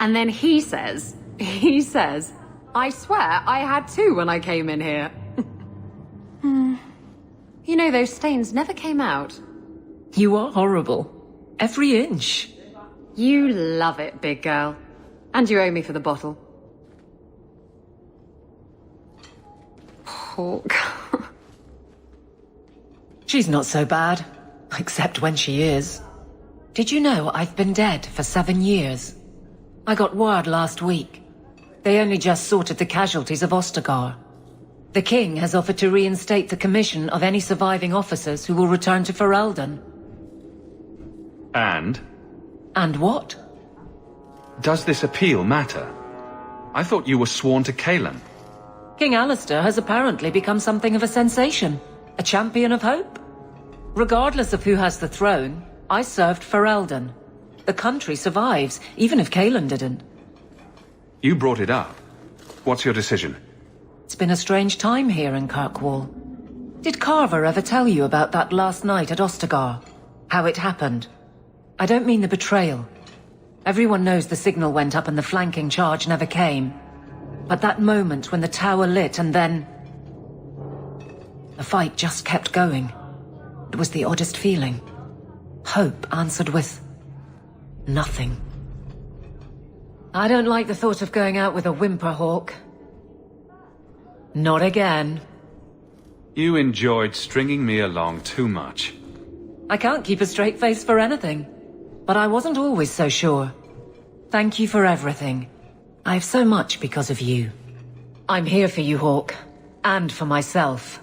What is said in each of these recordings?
And then he says, I swear I had two when I came in here. You know, those stains never came out. You are horrible. Every inch. You love it, big girl. And you owe me for the bottle. Hawk. She's not so bad. Except when she is. Did you know I've been dead for 7 years? I got word last week. They only just sorted the casualties of Ostagar. The king has offered to reinstate the commission of any surviving officers who will return to Ferelden. And? And what? Does this appeal matter? I thought you were sworn to Caelan. King Alistair has apparently become something of a sensation. A champion of hope. Regardless of who has the throne, I served Ferelden. The country survives, even if Caelan didn't. You brought it up. What's your decision? It's been a strange time here in Kirkwall. Did Carver ever tell you about that last night at Ostagar? How it happened? I don't mean the betrayal. Everyone knows the signal went up and the flanking charge never came. But that moment when the tower lit and then... the fight just kept going. It was the oddest feeling. Hope answered with... nothing. I don't like the thought of going out with a whimper, Hawk. Not again. You enjoyed stringing me along too much. I can't keep a straight face for anything. But I wasn't always so sure. Thank you for everything. I have so much because of you. I'm here for you, Hawk. And for myself.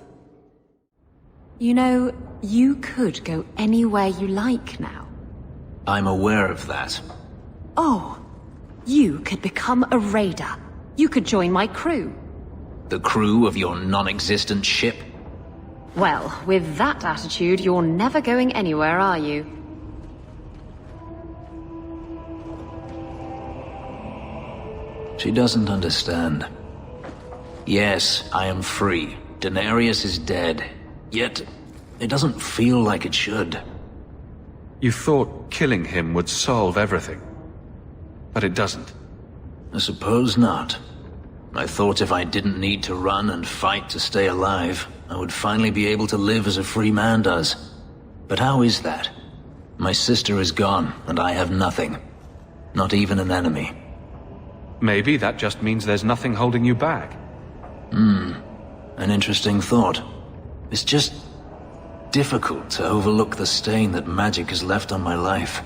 You know, you could go anywhere you like now. I'm aware of that. Oh, you could become a raider. You could join my crew. The crew of your non-existent ship? Well, with that attitude, you're never going anywhere, are you? She doesn't understand. Yes, I am free. Daenerys is dead. Yet, it doesn't feel like it should. You thought killing him would solve everything. But it doesn't. I suppose not. I thought if I didn't need to run and fight to stay alive, I would finally be able to live as a free man does. But how is that? My sister is gone, and I have nothing. Not even an enemy. Maybe that just means there's nothing holding you back. An interesting thought. It's just difficult to overlook the stain that magic has left on my life.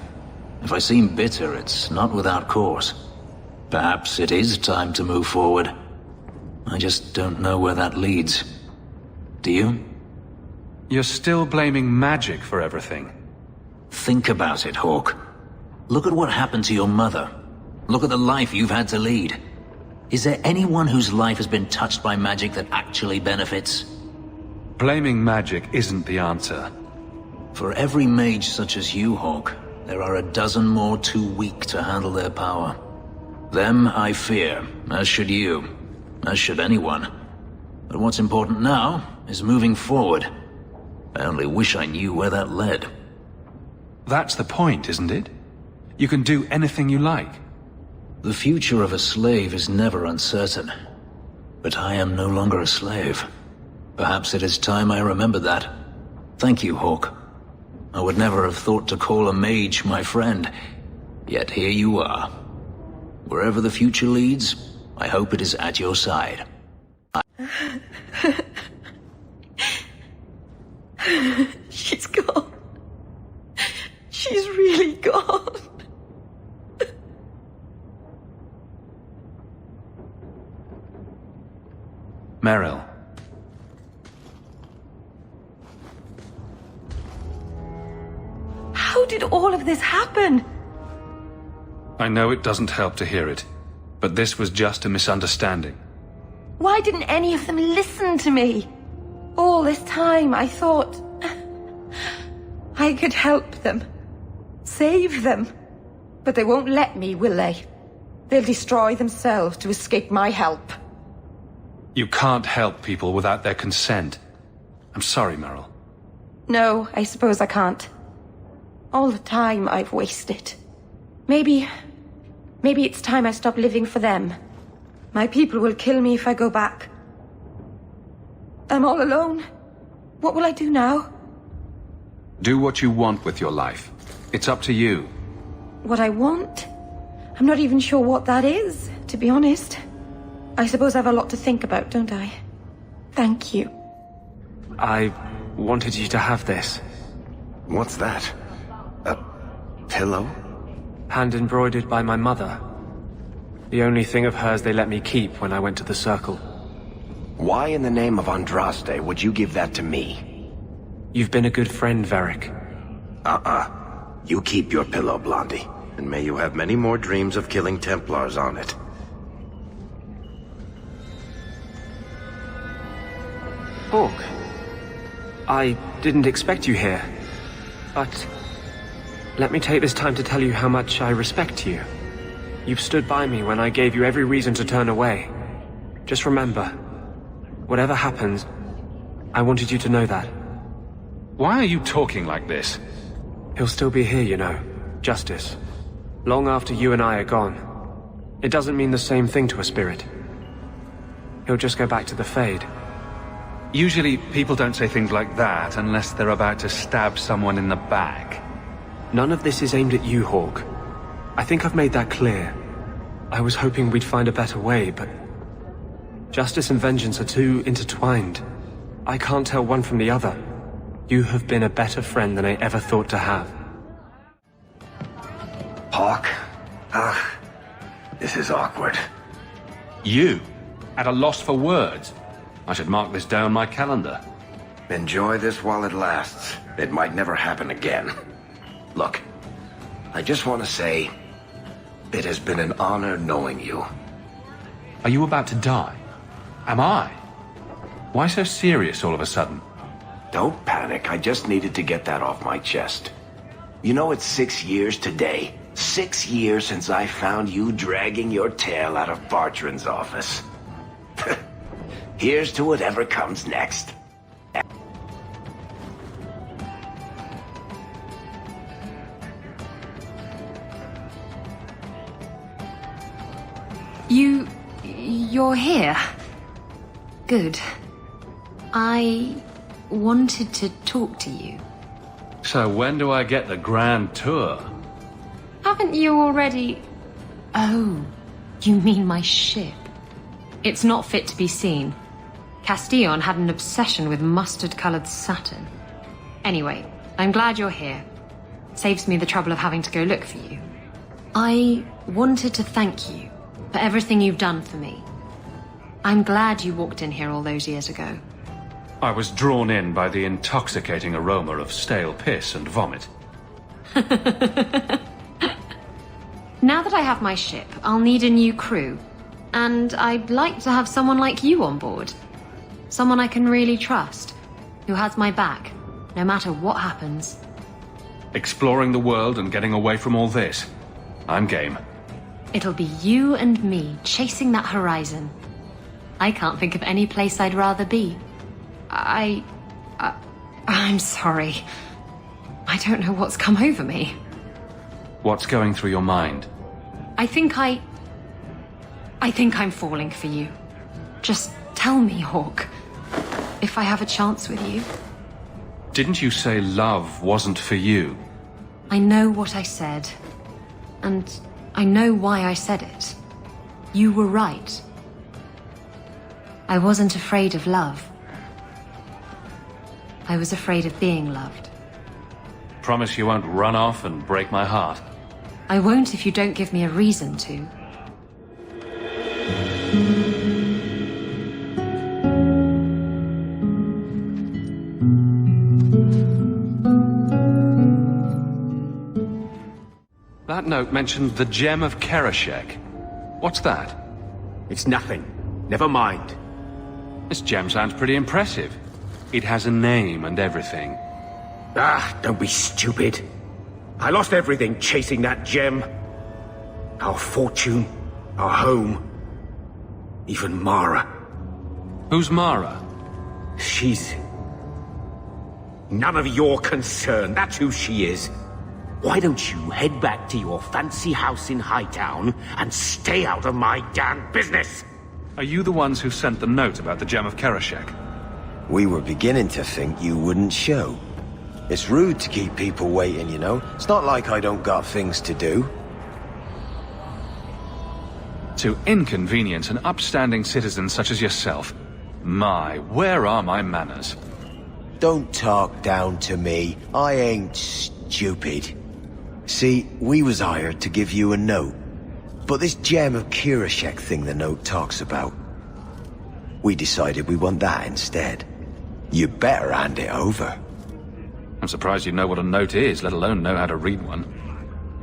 If I seem bitter, it's not without cause. Perhaps it is time to move forward. I just don't know where that leads. Do you? You're still blaming magic for everything. Think about it, Hawk. Look at what happened to your mother. Look at the life you've had to lead. Is there anyone whose life has been touched by magic that actually benefits? Blaming magic isn't the answer. For every mage such as you, Hawk, there are a dozen more too weak to handle their power. Them I fear, as should you, as should anyone. But what's important now is moving forward. I only wish I knew where that led. That's the point, isn't it? You can do anything you like. The future of a slave is never uncertain. But I am no longer a slave. Perhaps it is time I remember that. Thank you, Hawk. I would never have thought to call a mage my friend. Yet here you are. Wherever the future leads, I hope it is at your side. She's gone. She's really gone. Meryl. How did all of this happen? I know it doesn't help to hear it, but this was just a misunderstanding. Why didn't any of them listen to me? All this time I thought I could help them, save them. But they won't let me, will they? They'll destroy themselves to escape my help. You can't help people without their consent. I'm sorry, Meryl. No, I suppose I can't. All the time I've wasted. Maybe it's time I stop living for them. My people will kill me if I go back. I'm all alone. What will I do now? Do what you want with your life. It's up to you. What I want? I'm not even sure what that is, to be honest. I suppose I have a lot to think about, don't I? Thank you. I wanted you to have this. What's that? A pillow? Hand embroidered by my mother. The only thing of hers they let me keep when I went to the Circle. Why in the name of Andraste would you give that to me? You've been a good friend, Varric. You keep your pillow, Blondie. And may you have many more dreams of killing Templars on it. Hawk, I didn't expect you here. But let me take this time to tell you how much I respect you. You've stood by me when I gave you every reason to turn away. Just remember, whatever happens, I wanted you to know that. Why are you talking like this? He'll still be here, you know. Justice. Long after you and I are gone. It doesn't mean the same thing to a spirit. He'll just go back to the Fade. Usually, people don't say things like that unless they're about to stab someone in the back. None of this is aimed at you, Hawk. I think I've made that clear. I was hoping we'd find a better way, but... justice and vengeance are too intertwined. I can't tell one from the other. You have been a better friend than I ever thought to have. Hawk? This is awkward. You? At a loss for words? I should mark this down my calendar. Enjoy this while it lasts. It might never happen again. Look, I just want to say, it has been an honor knowing you. Are you about to die? Am I? Why so serious all of a sudden? Don't panic, I just needed to get that off my chest. You know, it's 6 years today. 6 years since I found you dragging your tail out of Bartran's office. Here's to whatever comes next. You're here. Good. I wanted to talk to you. So when do I get the grand tour? Haven't you already... Oh, you mean my ship? It's not fit to be seen. Castillon had an obsession with mustard-colored satin. Anyway, I'm glad you're here. Saves me the trouble of having to go look for you. I wanted to thank you for everything you've done for me. I'm glad you walked in here all those years ago. I was drawn in by the intoxicating aroma of stale piss and vomit. Now that I have my ship, I'll need a new crew. And I'd like to have someone like you on board. Someone I can really trust, who has my back, no matter what happens. Exploring the world and getting away from all this. I'm game. It'll be you and me chasing that horizon. I can't think of any place I'd rather be. I'm sorry. I don't know what's come over me. What's going through your mind? I think I'm falling for you. Just tell me, Hawk, if I have a chance with you. Didn't you say love wasn't for you? I know what I said. And I know why I said it. You were right. I wasn't afraid of love. I was afraid of being loved. Promise you won't run off and break my heart. I won't if you don't give me a reason to. That note mentioned the gem of Kerashek. What's that? It's nothing. Never mind. This gem sounds pretty impressive. It has a name and everything. Don't be stupid. I lost everything chasing that gem. Our fortune, our home, even Mara. Who's Mara? She's... none of your concern. That's who she is. Why don't you head back to your fancy house in Hightown and stay out of my damn business? Are you the ones who sent the note about the gem of Kerashek? We were beginning to think you wouldn't show. It's rude to keep people waiting, you know? It's not like I don't got things to do. To inconvenience an upstanding citizen such as yourself. My, where are my manners? Don't talk down to me. I ain't stupid. See, we was hired to give you a note. But this gem of Kirashek thing the note talks about, we decided we want that instead. You better hand it over. I'm surprised you know what a note is, let alone know how to read one.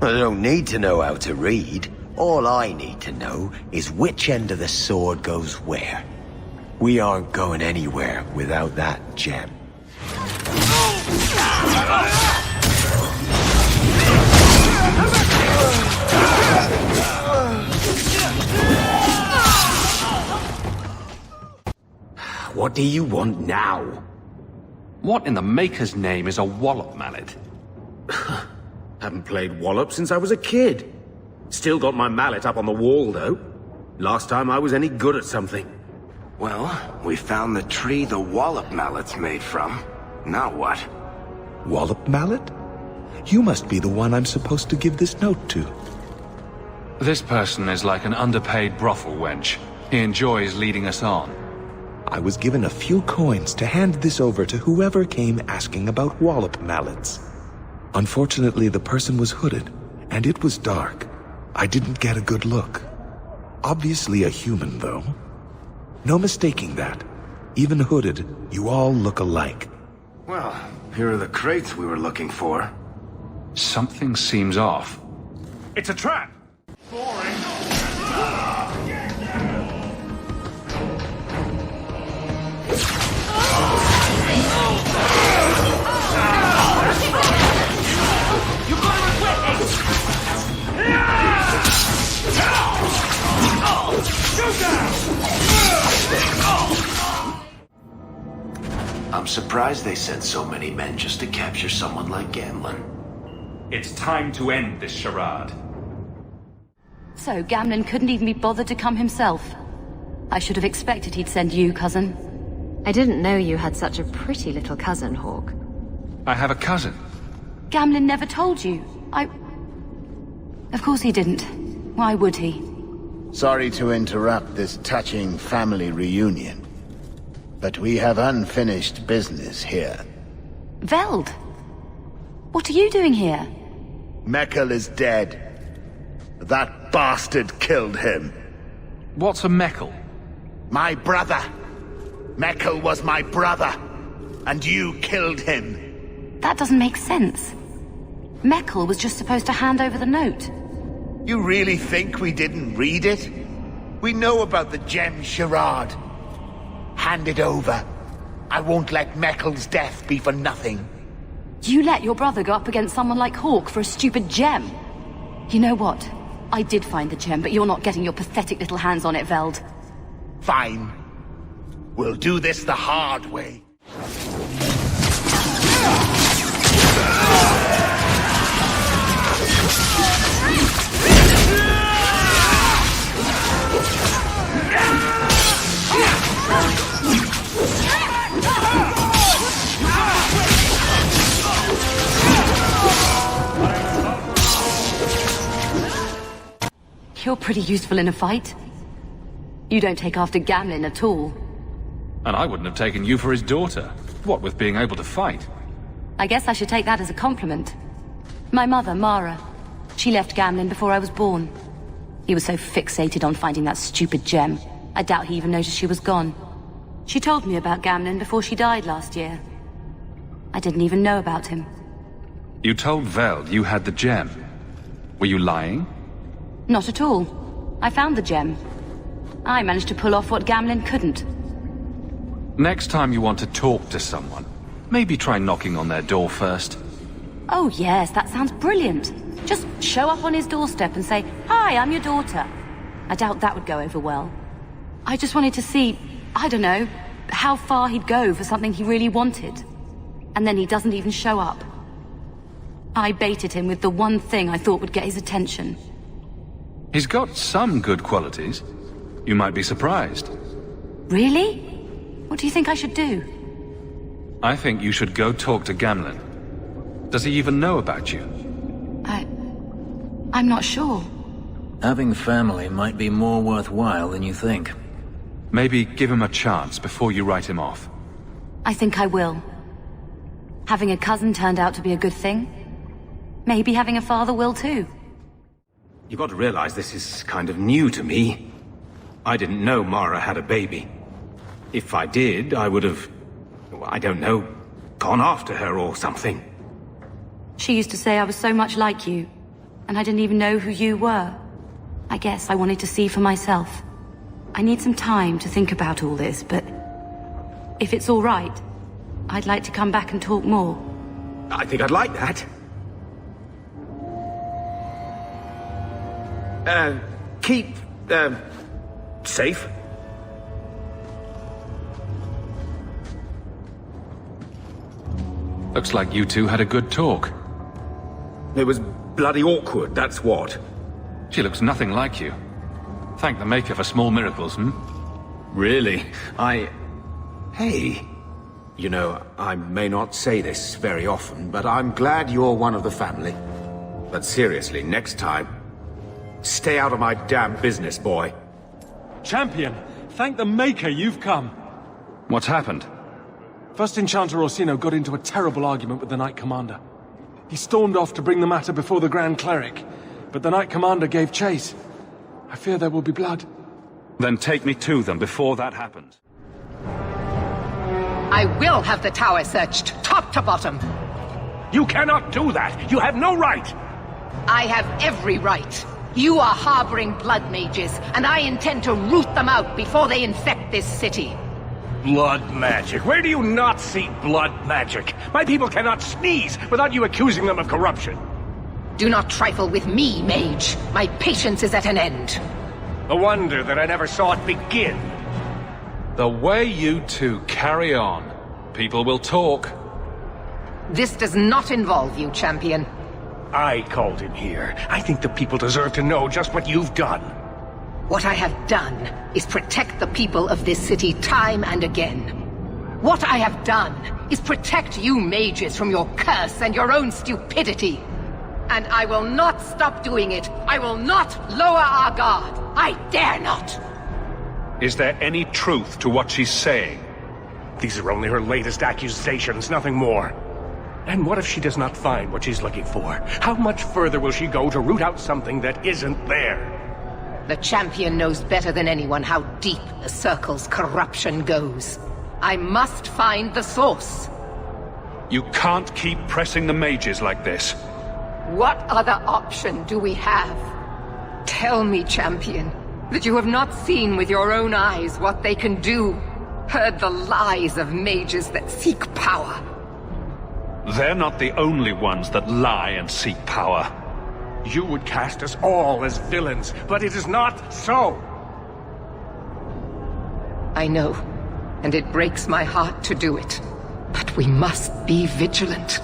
I don't need to know how to read. All I need to know is which end of the sword goes where. We aren't going anywhere without that gem. What do you want now? What in the Maker's name is a wallop mallet? Haven't played Wallop since I was a kid. Still got my mallet up on the wall, though. Last time I was any good at something. Well, we found the tree the wallop mallet's made from. Now what? Wallop mallet? You must be the one I'm supposed to give this note to. This person is like an underpaid brothel wench. He enjoys leading us on. I was given a few coins to hand this over to whoever came asking about wallop mallets. Unfortunately, the person was hooded, and it was dark. I didn't get a good look. Obviously a human, though. No mistaking that. Even hooded, you all look alike. Well, here are the crates we were looking for. Something seems off. It's a trap! I'm surprised they sent so many men just to capture someone like Gamlin. It's time to end this charade. So Gamlin couldn't even be bothered to come himself. I should have expected he'd send you, cousin. I didn't know you had such a pretty little cousin, Hawk. I have a cousin. Gamlin never told you. Of course he didn't. Why would he? Sorry to interrupt this touching family reunion, but we have unfinished business here. Veld! What are you doing here? Mekkel is dead. That bastard killed him. What's a Mekkel? My brother. Mekkel was my brother, and you killed him. That doesn't make sense. Mekkel was just supposed to hand over the note. You really think we didn't read it? We know about the gem charade. Hand it over. I won't let Mekkel's death be for nothing. You let your brother go up against someone like Hawk for a stupid gem. You know what? I did find the gem, but you're not getting your pathetic little hands on it, Veld. Fine. We'll do this the hard way. You're pretty useful in a fight. You don't take after Gamlin at all. And I wouldn't have taken you for his daughter. What with being able to fight? I guess I should take that as a compliment. My mother, Mara, she left Gamlin before I was born. He was so fixated on finding that stupid gem, I doubt he even noticed she was gone. She told me about Gamlin before she died last year. I didn't even know about him. You told Veld you had the gem. Were you lying? Not at all. I found the gem. I managed to pull off what Gamlin couldn't. Next time you want to talk to someone, maybe try knocking on their door first. Oh yes, that sounds brilliant. Just show up on his doorstep and say, "Hi, I'm your daughter." I doubt that would go over well. I just wanted to see I don't know, how far he'd go for something he really wanted. And then he doesn't even show up. I baited him with the one thing I thought would get his attention. He's got some good qualities. You might be surprised. Really? What do you think I should do? I think you should go talk to Gamlen. Does he even know about you? I'm not sure. Having family might be more worthwhile than you think. Maybe give him a chance before you write him off. I think I will. Having a cousin turned out to be a good thing. Maybe having a father will too. You've got to realize this is kind of new to me. I didn't know Mara had a baby. If I did, I would have, I don't know, gone after her or something. She used to say I was so much like you, and I didn't even know who you were. I guess I wanted to see for myself. I need some time to think about all this, but if it's all right, I'd like to come back and talk more. I think I'd like that. Keep, safe. Looks like you two had a good talk. It was bloody awkward, that's what. She looks nothing like you. Thank the Maker for small miracles, Really? Hey. You know, I may not say this very often, but I'm glad you're one of the family. But seriously, next time, stay out of my damn business, boy. Champion, thank the Maker you've come. What's happened? First Enchanter Orsino got into a terrible argument with the Knight Commander. He stormed off to bring the matter before the Grand Cleric, but the Knight Commander gave chase. I fear there will be blood. Then take me to them before that happens. I will have the tower searched, top to bottom. You cannot do that! You have no right! I have every right. You are harboring blood mages, and I intend to root them out before they infect this city. Blood magic? Where do you not see blood magic? My people cannot sneeze without you accusing them of corruption. Do not trifle with me, mage. My patience is at an end. A wonder that I never saw it begin. The way you two carry on, people will talk. This does not involve you, champion. I called him here. I think the people deserve to know just what you've done. What I have done is protect the people of this city time and again. What I have done is protect you mages from your curse and your own stupidity. And I will not stop doing it. I will not lower our guard. I dare not. Is there any truth to what she's saying? These are only her latest accusations, nothing more. And what if she does not find what she's looking for? How much further will she go to root out something that isn't there? The champion knows better than anyone how deep the Circle's corruption goes. I must find the source. You can't keep pressing the mages like this. What other option do we have? Tell me, champion, that you have not seen with your own eyes what they can do, heard the lies of mages that seek power. They're not the only ones that lie and seek power. You would cast us all as villains, but it is not so. I know, and it breaks my heart to do it. But we must be vigilant.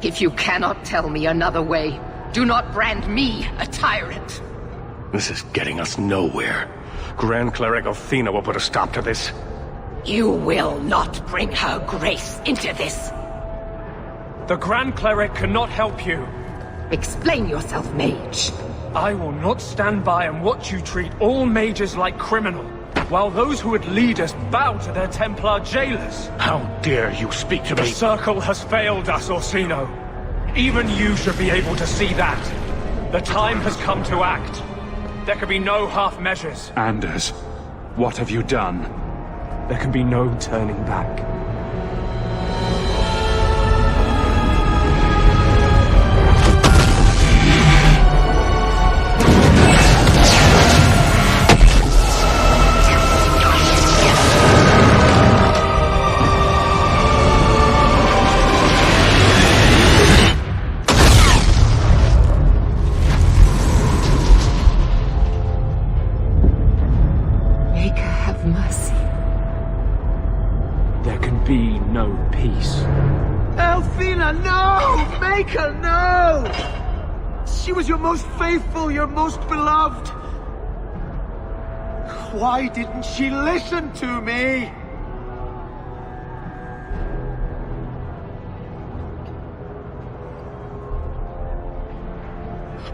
If you cannot tell me another way, do not brand me a tyrant. This is getting us nowhere. Grand Cleric Athena will put a stop to this. You will not bring her grace into this. The Grand Cleric cannot help you. Explain yourself, mage. I will not stand by and watch you treat all mages like criminal, while those who would lead us bow to their Templar jailers. How dare you speak to me? The Circle has failed us, Orsino. Even you should be able to see that. The time has come to act. There can be no half measures. Anders, what have you done? There can be no turning back. Maker, have mercy. there can be no peace. Elthina, no! Make her, no! She was your most faithful, your most beloved. Why didn't she listen to me?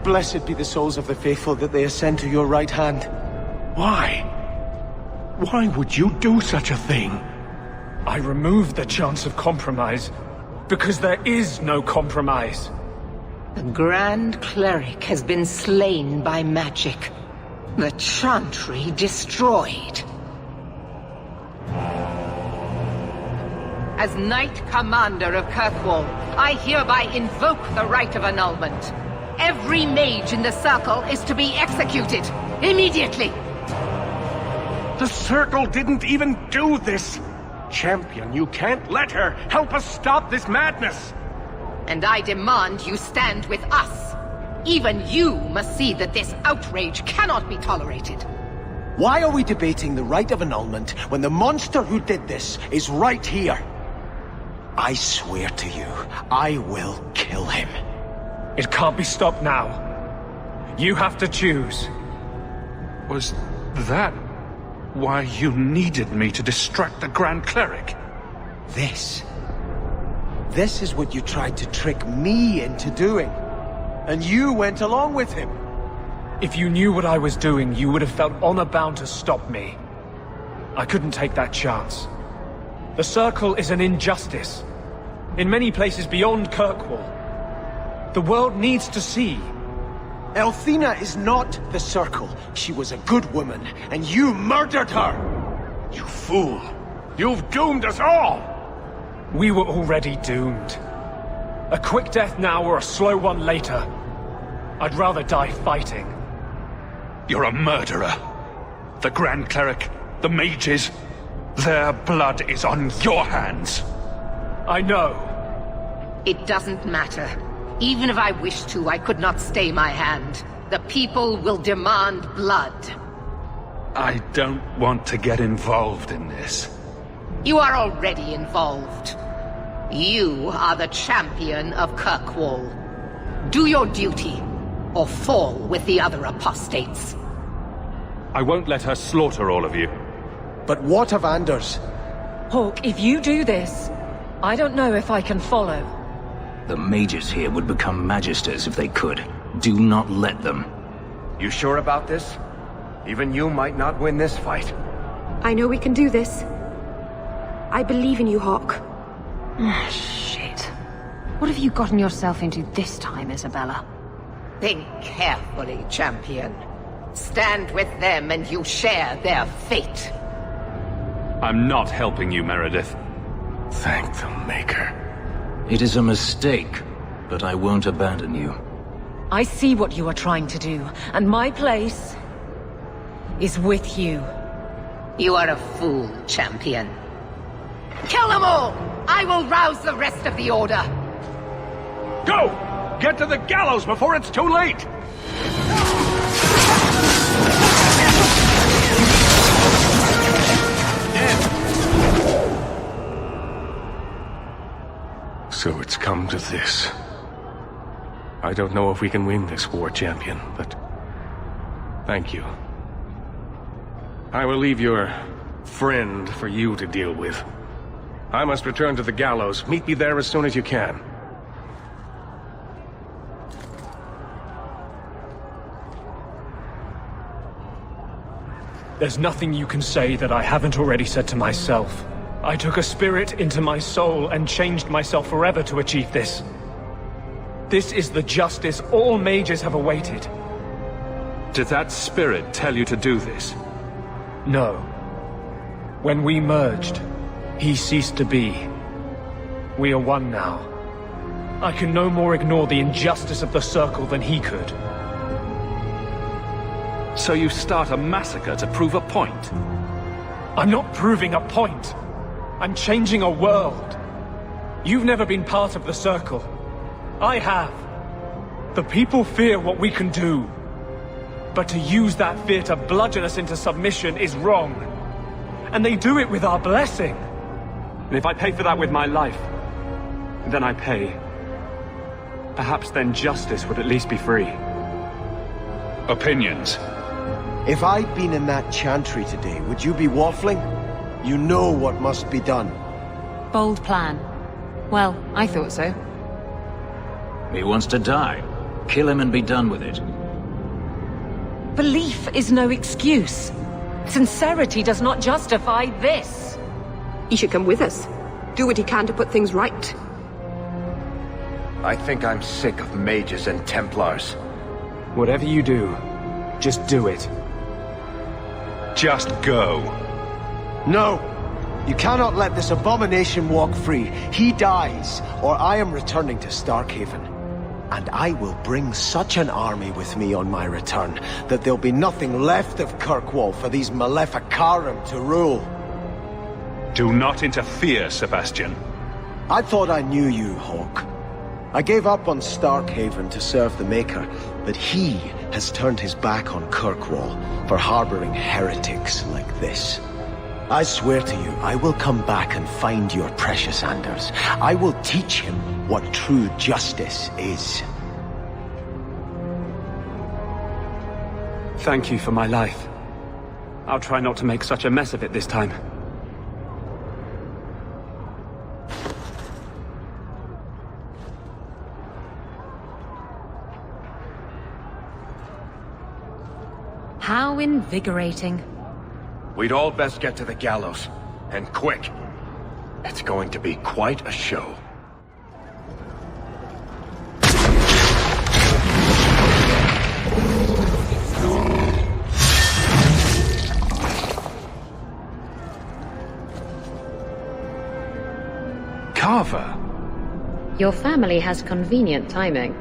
Blessed be the souls of the faithful that they ascend to your right hand. Why? Why would you do such a thing? I removed the chance of compromise, because there is no compromise. The Grand Cleric has been slain by magic. The Chantry destroyed. As Knight Commander of Kirkwall, I hereby invoke the right of annulment. Every mage in the Circle is to be executed, immediately! The Circle didn't even do this! Champion, you can't let her! Help us stop this madness! And I demand you stand with us. Even you must see that this outrage cannot be tolerated. Why are we debating the right of annulment when the monster who did this is right here? I swear to you, I will kill him. It can't be stopped now. You have to choose. Was that why you needed me to distract the Grand Cleric? This is what you tried to trick me into doing. And you went along with him. If you knew what I was doing, you would have felt honor-bound to stop me. I couldn't take that chance. The Circle is an injustice. In many places beyond Kirkwall. The world needs to see. Elthina is not the Circle. She was a good woman, and you murdered her! You fool! You've doomed us all! We were already doomed. A quick death now or a slow one later. I'd rather die fighting. You're a murderer. The Grand Cleric, the mages, their blood is on your hands. I know. It doesn't matter. Even if I wished to, I could not stay my hand. The people will demand blood. I don't want to get involved in this. You are already involved. You are the champion of Kirkwall. Do your duty, or fall with the other apostates. I won't let her slaughter all of you. But what of Anders? Hawk, if you do this, I don't know if I can follow. The mages here would become magisters if they could. Do not let them. You sure about this? Even you might not win this fight. I know we can do this. I believe in you, Hawk. Shit. What have you gotten yourself into this time, Isabella? Think carefully, champion. Stand with them and you share their fate. I'm not helping you, Meredith. Thank the Maker. It is a mistake, but I won't abandon you. I see what you are trying to do, and my place is with you. You are a fool, champion. Kill them all! I will rouse the rest of the Order! Go! Get to the gallows before it's too late! So it's come to this. I don't know if we can win this war, champion, but thank you. I will leave your friend for you to deal with. I must return to the gallows. Meet me there as soon as you can. There's nothing you can say that I haven't already said to myself. I took a spirit into my soul and changed myself forever to achieve this. This is the justice all mages have awaited. Did that spirit tell you to do this? No. When we merged, he ceased to be. We are one now. I can no more ignore the injustice of the Circle than he could. So you start a massacre to prove a point? I'm not proving a point. I'm changing a world. You've never been part of the Circle. I have. The people fear what we can do. But to use that fear to bludgeon us into submission is wrong. And they do it with our blessing. And if I pay for that with my life, then I pay. Perhaps then justice would at least be free. Opinions? If I'd been in that chantry today, would you be waffling? You know what must be done. Bold plan. Well, I thought so. He wants to die. Kill him and be done with it. Belief is no excuse. Sincerity does not justify this. He should come with us. Do what he can to put things right. I think I'm sick of mages and Templars. Whatever you do, just do it. Just go. No! You cannot let this abomination walk free. He dies, or I am returning to Starkhaven. And I will bring such an army with me on my return, that there'll be nothing left of Kirkwall for these Maleficarum to rule. Do not interfere, Sebastian. I thought I knew you, Hawk. I gave up on Starkhaven to serve the Maker, but he has turned his back on Kirkwall for harboring heretics like this. I swear to you, I will come back and find your precious Anders. I will teach him what true justice is. Thank you for my life. I'll try not to make such a mess of it this time. How invigorating. We'd all best get to the gallows. And quick. It's going to be quite a show. Carver? Your family has convenient timing.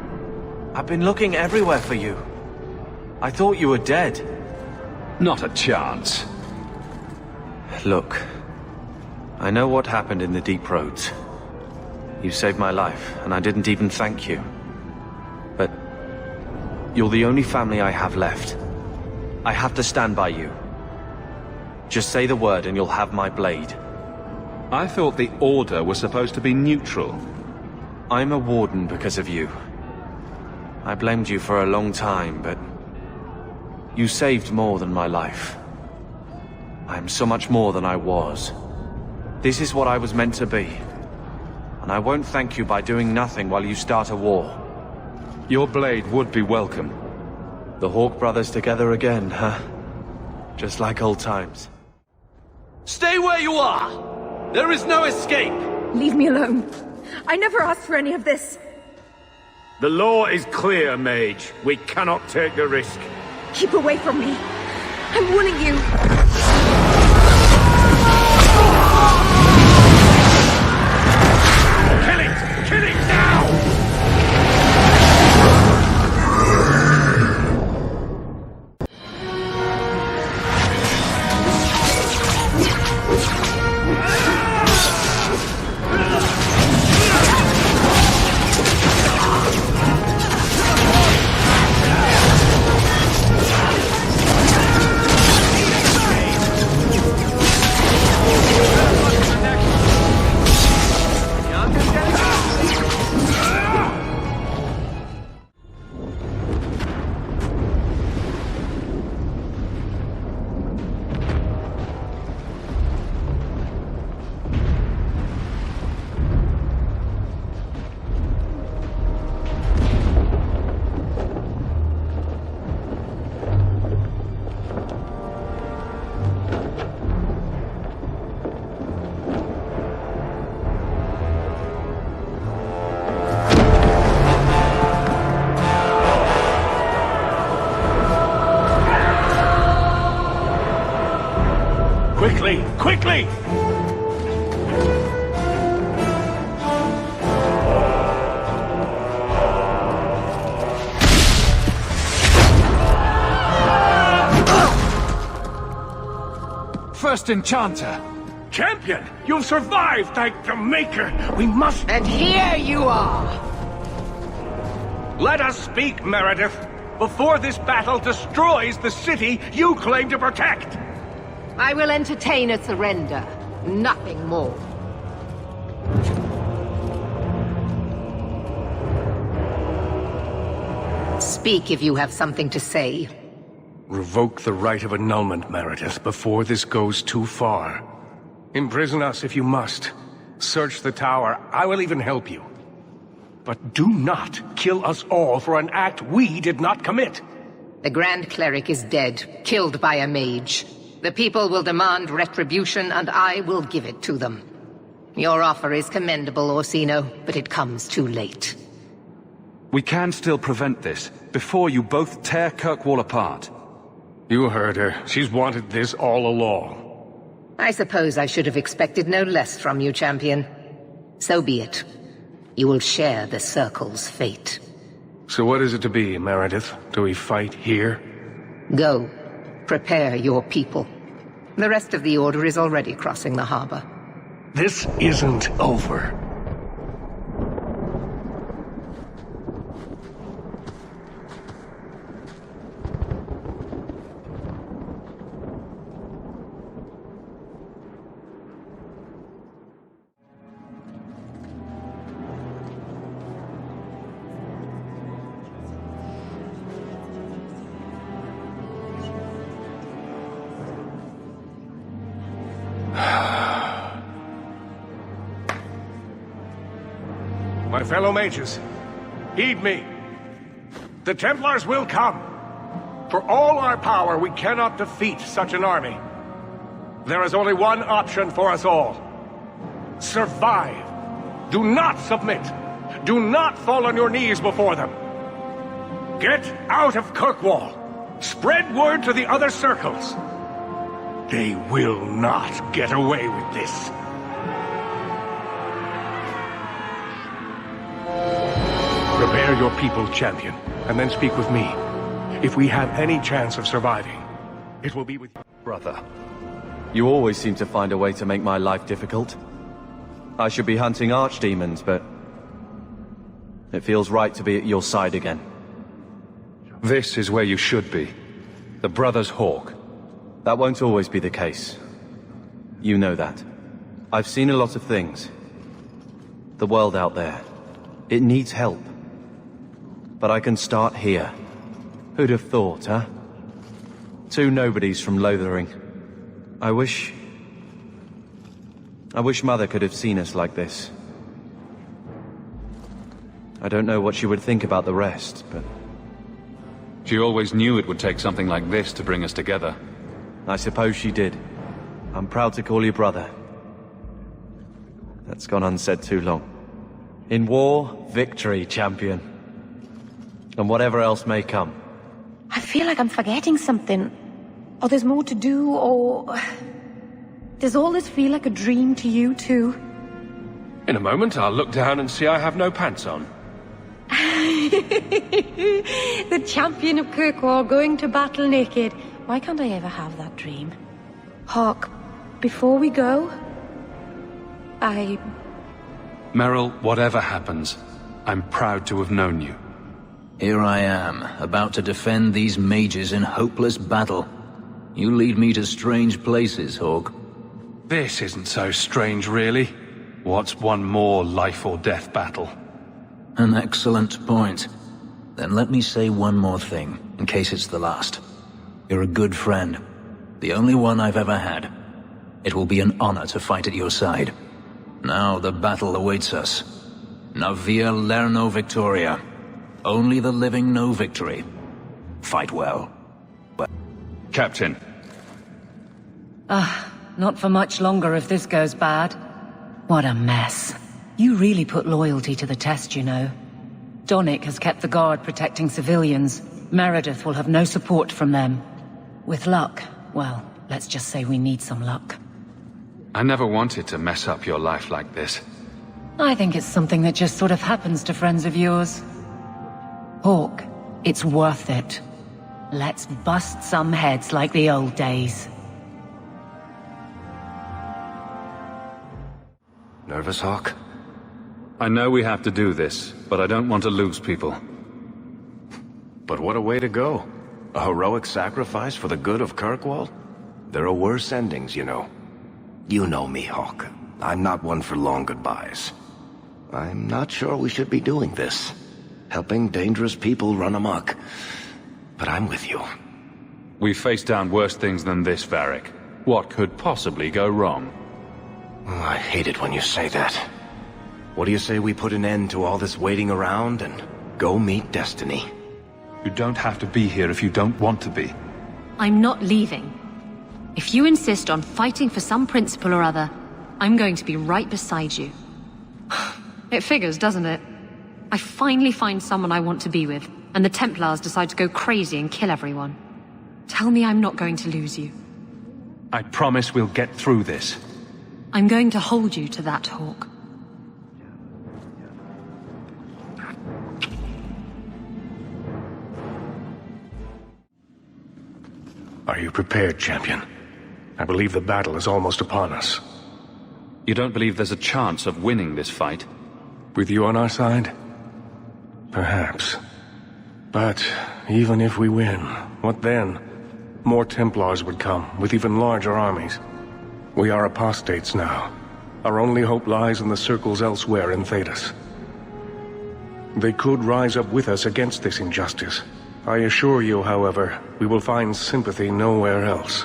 I've been looking everywhere for you. I thought you were dead. Not a chance. Look, I know what happened in the Deep Roads. You saved my life, and I didn't even thank you. But you're the only family I have left. I have to stand by you. Just say the word and you'll have my blade. I thought the Order was supposed to be neutral. I'm a warden because of you. I blamed you for a long time, but you saved more than my life. I am so much more than I was. This is what I was meant to be. And I won't thank you by doing nothing while you start a war. Your blade would be welcome. The Hawk brothers together again, huh? Just like old times. Stay where you are! There is no escape! Leave me alone. I never asked for any of this. The law is clear, Mage. We cannot take the risk. Keep away from me. I'm warning you. Kill it! Kill it now! Quickly! Quickly! First Enchanter! Champion! You've survived, thank the Maker! We must... And here you are! Let us speak, Meredith! Before this battle destroys the city you claim to protect! I will entertain a surrender. Nothing more. Speak if you have something to say. Revoke the right of annulment, Meredith, before this goes too far. Imprison us if you must. Search the tower. I will even help you. But do not kill us all for an act we did not commit. The Grand Cleric is dead, killed by a mage. The people will demand retribution, and I will give it to them. Your offer is commendable, Orsino, but it comes too late. We can still prevent this, before you both tear Kirkwall apart. You heard her. She's wanted this all along. I suppose I should have expected no less from you, champion. So be it. You will share the Circle's fate. So what is it to be, Meredith? Do we fight here? Go. Prepare your people. The rest of the Order is already crossing the harbor. This isn't over. My fellow mages, heed me. The Templars will come. For all our power, we cannot defeat such an army. There is only one option for us all. Survive. Do not submit. Do not fall on your knees before them. Get out of Kirkwall. Spread word to the other circles. They will not get away with this. Prepare your people, champion, and then speak with me. If we have any chance of surviving, it will be with you. Brother, you always seem to find a way to make my life difficult. I should be hunting archdemons, but it feels right to be at your side again. This is where you should be. The Brother's Hawk. That won't always be the case. You know that. I've seen a lot of things. The world out there. It needs help. But I can start here. Who'd have thought, huh? Two nobodies from Lothering. I wish Mother could have seen us like this. I don't know what she would think about the rest, but... She always knew it would take something like this to bring us together. I suppose she did. I'm proud to call you brother. That's gone unsaid too long. In war, victory, champion. And whatever else may come. I feel like I'm forgetting something. Or there's more to do, or... Does all this feel like a dream to you, too? In a moment, I'll look down and see I have no pants on. The champion of Kirkwall going to battle naked. Why can't I ever have that dream? Hawk, before we go... Merrill, whatever happens, I'm proud to have known you. Here I am, about to defend these mages in hopeless battle. You lead me to strange places, Hawk. This isn't so strange, really. What's one more life or death battle? An excellent point. Then let me say one more thing, in case it's the last. You're a good friend. The only one I've ever had. It will be an honor to fight at your side. Now the battle awaits us. Navia Lerno Victoria. Only the living know victory. Fight well. Captain. Not for much longer if this goes bad. What a mess. You really put loyalty to the test, you know. Donnick has kept the guard protecting civilians. Meredith will have no support from them. With luck, well, let's just say we need some luck. I never wanted to mess up your life like this. I think it's something that just sort of happens to friends of yours. Hawk, it's worth it. Let's bust some heads like the old days. Nervous, Hawk? I know we have to do this, but I don't want to lose people. But what a way to go. A heroic sacrifice for the good of Kirkwall? There are worse endings, you know. You know me, Hawk. I'm not one for long goodbyes. I'm not sure we should be doing this. Helping dangerous people run amok. But I'm with you. We've faced down worse things than this, Varric. What could possibly go wrong? Oh, I hate it when you say that. What do you say we put an end to all this waiting around and go meet Destiny? You don't have to be here if you don't want to be. I'm not leaving. If you insist on fighting for some principle or other, I'm going to be right beside you. It figures, doesn't it? I finally find someone I want to be with, and the Templars decide to go crazy and kill everyone. Tell me I'm not going to lose you. I promise we'll get through this. I'm going to hold you to that, Hawk. Are you prepared, champion? I believe the battle is almost upon us. You don't believe there's a chance of winning this fight? With you on our side? Perhaps. But even if we win, what then? More Templars would come, with even larger armies. We are apostates now. Our only hope lies in the circles elsewhere in Thedas. They could rise up with us against this injustice. I assure you, however, we will find sympathy nowhere else.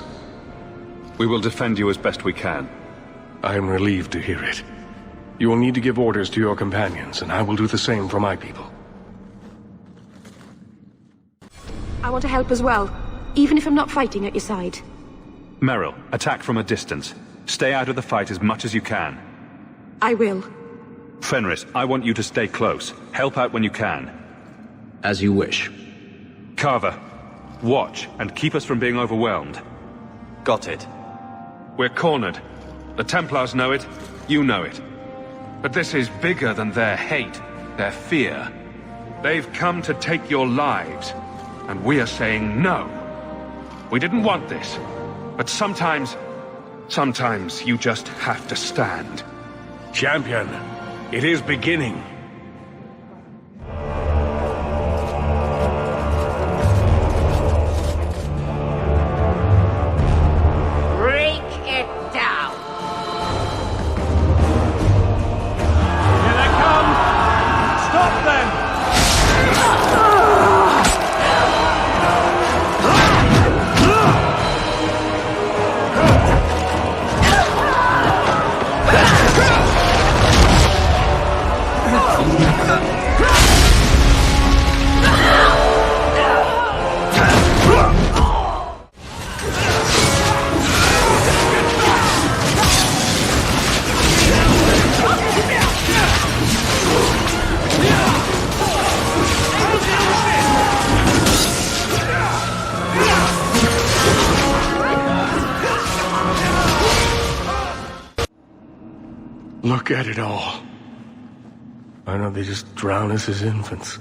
We will defend you as best we can. I am relieved to hear it. You will need to give orders to your companions, and I will do the same for my people. I want to help as well, even if I'm not fighting at your side. Merrill, attack from a distance. Stay out of the fight as much as you can. I will. Fenris, I want you to stay close. Help out when you can. As you wish. Carver, watch and keep us from being overwhelmed. Got it. We're cornered. The Templars know it, you know it. But this is bigger than their hate, their fear. They've come to take your lives, and we are saying no. We didn't want this, but sometimes you just have to stand. Champion, it is beginning. Break it down! Here they come! Stop them! Look at it all. Why don't they just drown us as infants?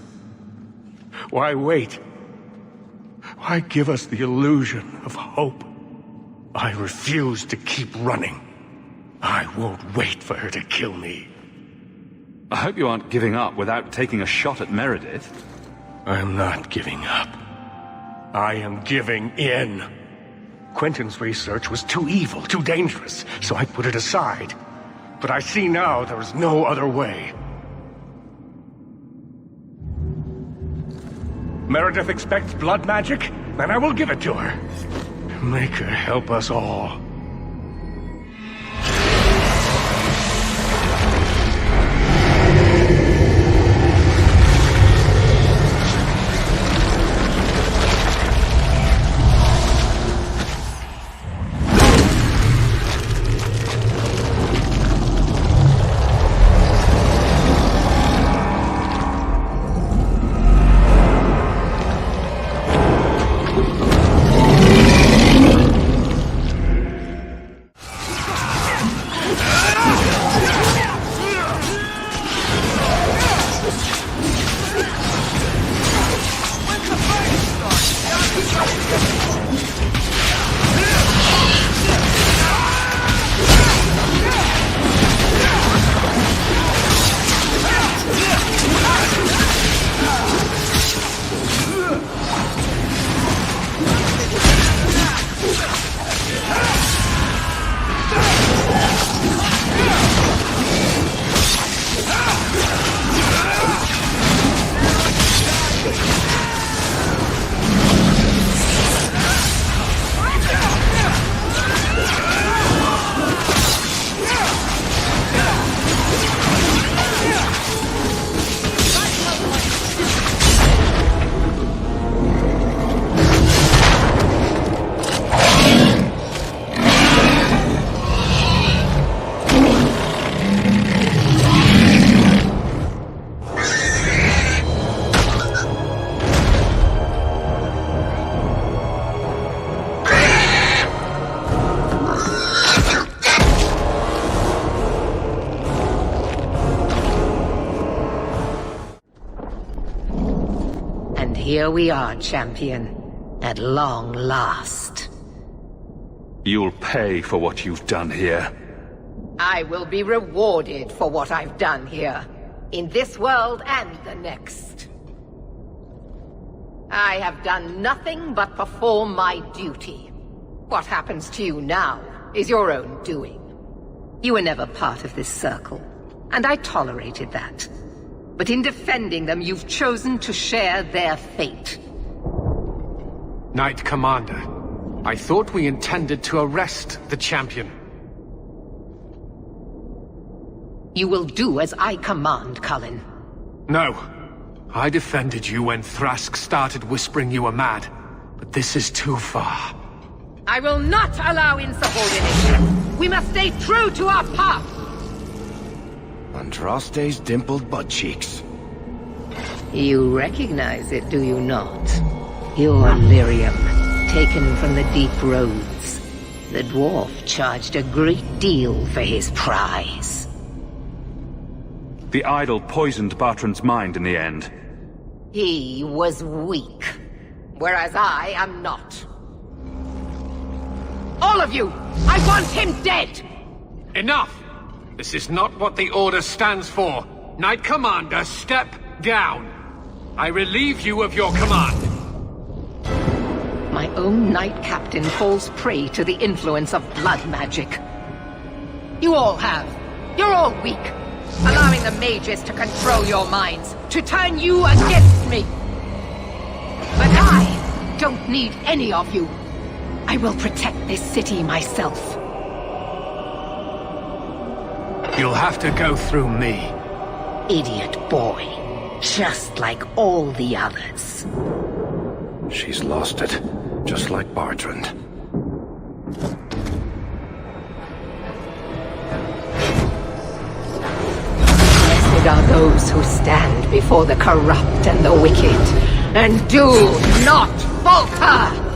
Why wait? Why give us the illusion of hope? I refuse to keep running. I won't wait for her to kill me. I hope you aren't giving up without taking a shot at Meredith. I am not giving up. I am giving in. Quentin's research was too evil, too dangerous, so I put it aside. But I see now there is no other way. Meredith expects blood magic, then I will give it to her. Make her help us all. here we are, champion. At long last. You'll pay for what you've done here. I will be rewarded for what I've done here. In this world and the next. I have done nothing but perform my duty. What happens to you now is your own doing. You were never part of this circle, and I tolerated that. But in defending them, you've chosen to share their fate. Knight Commander, I thought we intended to arrest the champion. You will do as I command, Cullen. No. I defended you when Thrask started whispering you were mad, but this is too far. I will not allow insubordination. We must stay true to our path. Andraste's dimpled butt cheeks. You recognize it, do you not? Your lyrium, taken from the deep roads. The dwarf charged a great deal for his prize. The idol poisoned Bartrand's mind in the end. He was weak, whereas I am not. All of you! I want him dead! Enough! This is not what the Order stands for. Knight Commander, step down. I relieve you of your command. My own Knight Captain falls prey to the influence of blood magic. You all have. You're all weak. Allowing the mages to control your minds, to turn you against me. But I don't need any of you. I will protect this city myself. You'll have to go through me. Idiot boy. Just like all the others. She's lost it, just like Bartrand. Blessed are those who stand before the corrupt and the wicked, and do not falter!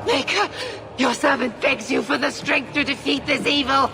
Maker, your servant begs you for the strength to defeat this evil.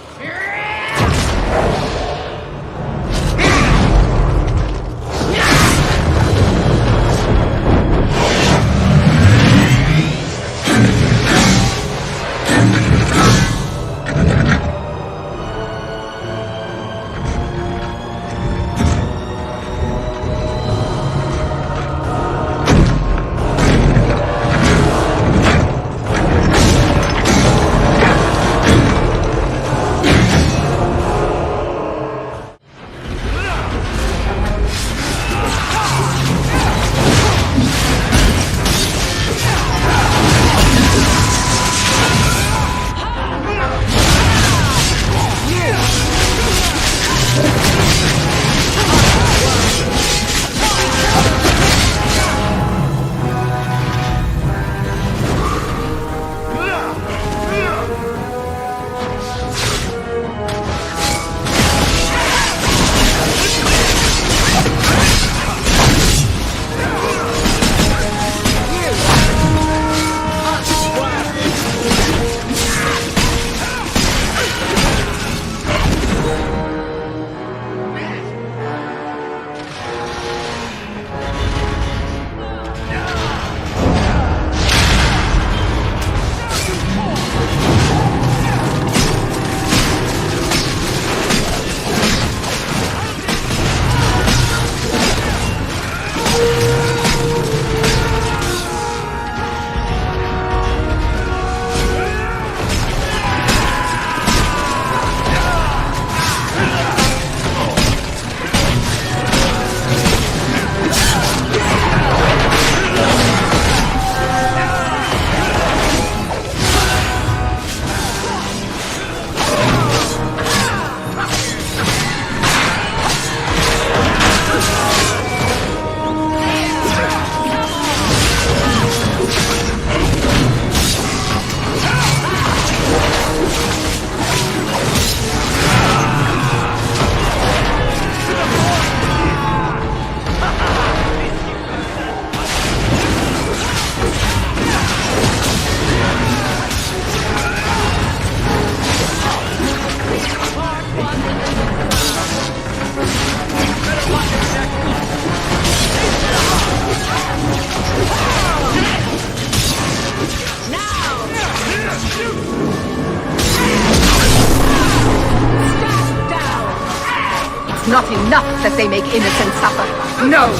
It's not enough that they make innocents suffer. No!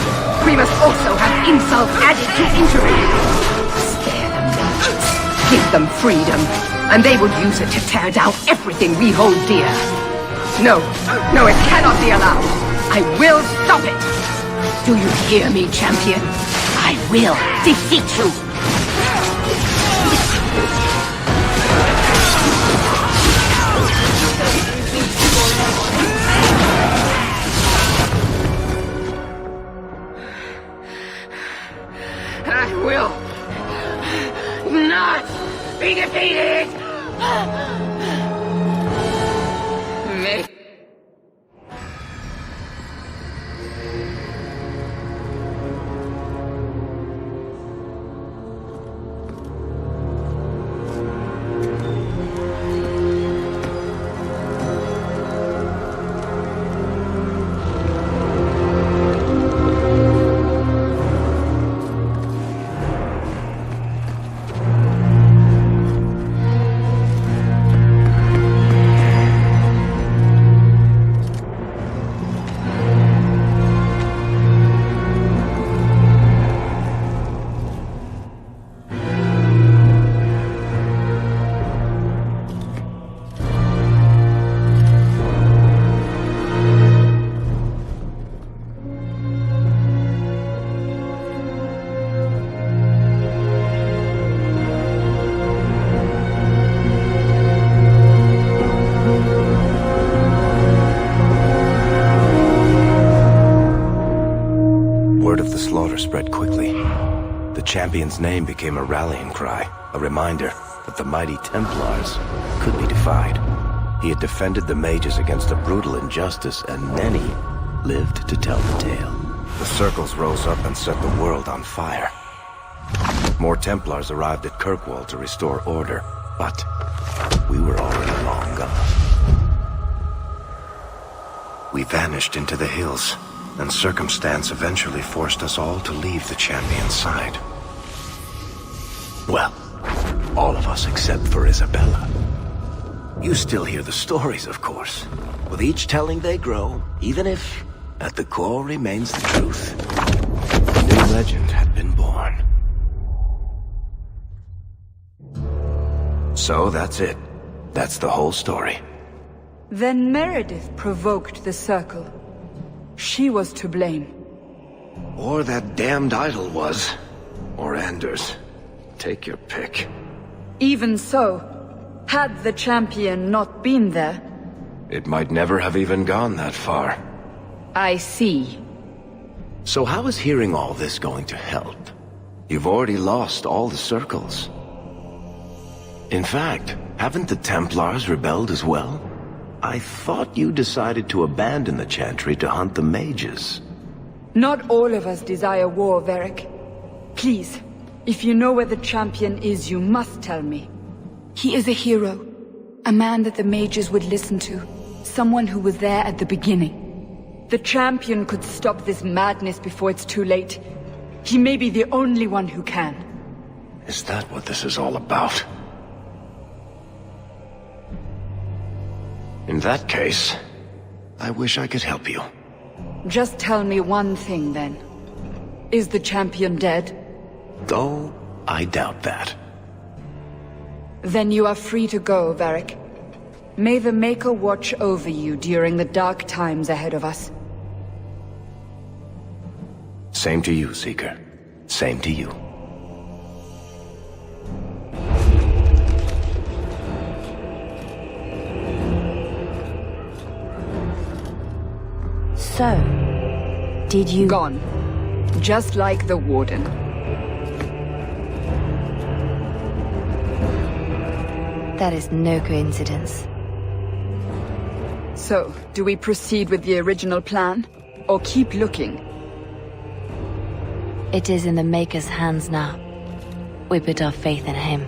We must also have insult added to injury. Scare them, mages. Give them freedom, and they will use it to tear down everything we hold dear. No, no, it cannot be allowed. I will stop it. Do you hear me, champion? I will defeat you. I will not be defeated! Spread quickly. The champion's name became a rallying cry, a reminder that the mighty Templars could be defied. He had defended the mages against a brutal injustice, and many lived to tell the tale. The circles rose up and set the world on fire. More Templars arrived at Kirkwall to restore order, but we were already long gone. We vanished into the hills, and circumstance eventually forced us all to leave the champion's side. Well, all of us except for Isabella. You still hear the stories, of course. With each telling they grow, even if, at the core, remains the truth. A new legend had been born. So that's it. That's the whole story. Then Meredith provoked the Circle. She was to blame. Or that damned idol was. Or Anders. Take your pick. Even so, had the champion not been there... It might never have even gone that far. I see. So how is hearing all this going to help? You've already lost all the circles. In fact, haven't the Templars rebelled as well? I thought you decided to abandon the Chantry to hunt the mages. Not all of us desire war, Varric. Please, if you know where the champion is, you must tell me. He is a hero. A man that the mages would listen to. Someone who was there at the beginning. The champion could stop this madness before it's too late. He may be the only one who can. Is that what this is all about? In that case, I wish I could help you. Just tell me one thing, then. Is the champion dead? Though, I doubt that. Then you are free to go, Varric. May the Maker watch over you during the dark times ahead of us. Same to you, Seeker. Same to you. So, did you... Gone. Just like the Warden. That is no coincidence. So, do we proceed with the original plan? Or keep looking? It is in the Maker's hands now. We put our faith in him.